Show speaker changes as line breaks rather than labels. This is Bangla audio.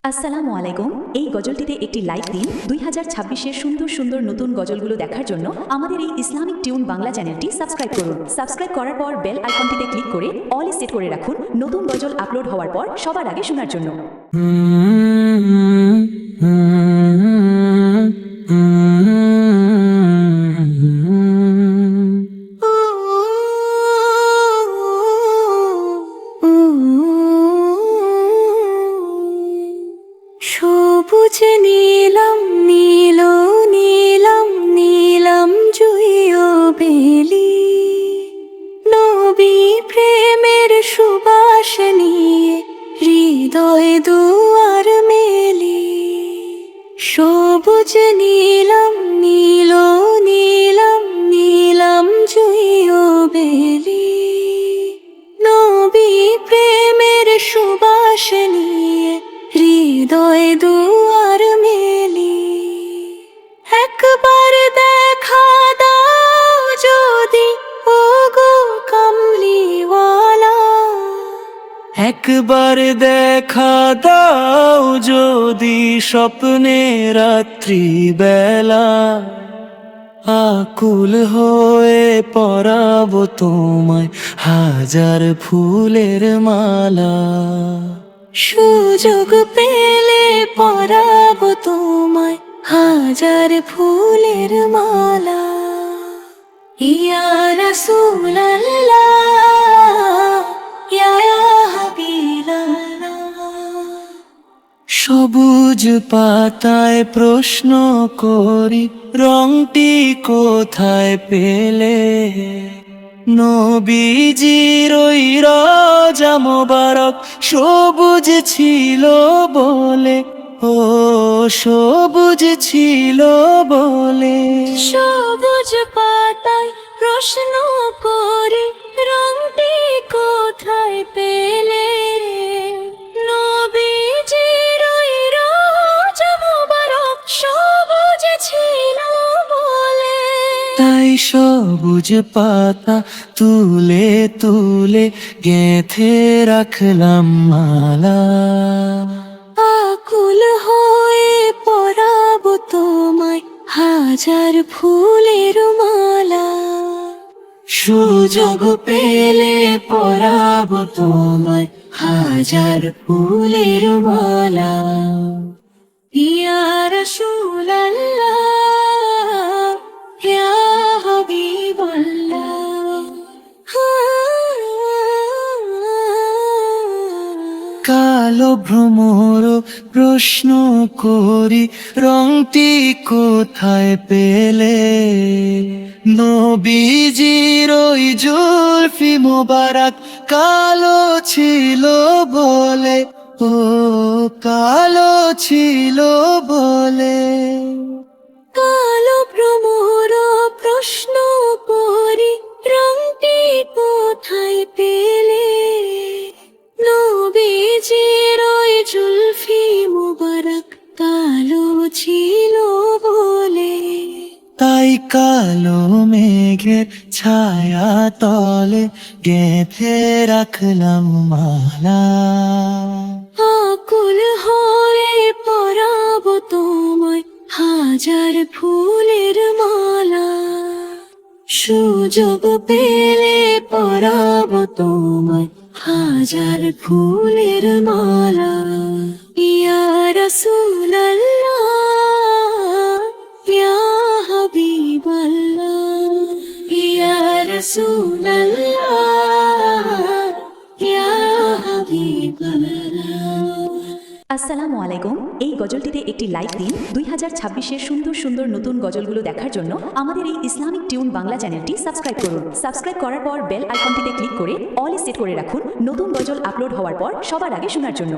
আসসালামু আলাইকুম। এই গজলটিতে একটি লাইক দিন। 2026-এর সুন্দর সুন্দর নতুন গজলগুলো দেখার জন্য আমাদের এই ইসলামিক টিউন বাংলা চ্যানেলটি সাবস্ক্রাইব করুন। সাবস্ক্রাইব করার পর বেল আইকনটিতে ক্লিক করে অল সেট করে রাখুন নতুন গজল আপলোড হওয়ার পর সবার আগে শোনার জন্য।
সবুজ নীলম নীল নীলম নীলম জুইও বেলি, নবী প্রেমের সুবাস নিয়ে হৃদয় দুয়ার মেলি। সবুজ নীলম নীল নীলম নীলম জুইও বেলি, নবী প্রেমের সুবাস নিয়ে হৃদয় দুয়ার মেলি। একবার দেখা দাও যদি ওগো কামলিওয়ালা,
একবার দেখা দাও যদি স্বপ্নে রাত্রি বেলা, আকুল হয়ে পরাবো তোমায় হাজার ফুলের মালা।
সুযোগ পেলে পরাবো তোমায় হাজার ফুলের মালা। ইয়া রাসূলাল্লাহ, ইয়া হাবিবাল্লাহ।
সবুজ পাতায় প্রশ্ন করি রংটি কোথায় পেলে, নবীজির ওই রওজা মোবারক সবুজ ছিল বলে, ও সবুজ ছিল বলে।
সবুজ পাতায় প্রশ্ন করি রংটি কোথায় পেলে, নবীজির ওই রওজা মোবারক সবুজ ছিল বলে।
তাই সবুজ পাতা তুলে তুলে গেঁথে রাখলাম মালা,
আকুল হয়ে পরাবো তোমায় হাজার ফুলের মালা।
সুযোগ পেলে পরাবো তোমায় হাজার ফুলের মালা।
ইয়া রাসূলাল্লাহ, ইয়া হাবিবাল্লাহ।
কালো ভ্রমর প্রশ্ন করি রংটি কোথায় পেলে, নবীজির ওই জুলফি মোবারক কালো ছিল বলে, ও কালো ছিল বলে।
কালো ভ্রমর প্রশ্ন করি রংটি কোথায় পেলে, নবীজির ওই জুলফি মুবারক কালো ছিল বলে।
তাই কালো মেঘের ছায়া তলে গেঁথে রাখলাম মালা,
আকুল হয়ে পরাবো তোমায় হাজার ফুলের মালা। সুযোগ পেলে পরাবো তোমায় হাজার ফুলের মালা। ইয়া রাসূলাল্লাহ, ইয়া হাবিবাল্লাহ। ইয়া রাসূলাল্লাহ, ইয়া হাবিবাল্লাহ।
আসসালামু আলাইকুম। এই গজলটিতে একটি লাইক দিন। 2026-এর সুন্দর সুন্দর নতুন গজলগুলো দেখার জন্য আমাদের এই ইসলামিক টিউন বাংলা চ্যানেলটি সাবস্ক্রাইব করুন। সাবস্ক্রাইব করার পর বেল আইকনটিতে ক্লিক করে অল সেট করে রাখুন নতুন গজল আপলোড হওয়ার পর সবার আগে শোনার জন্য।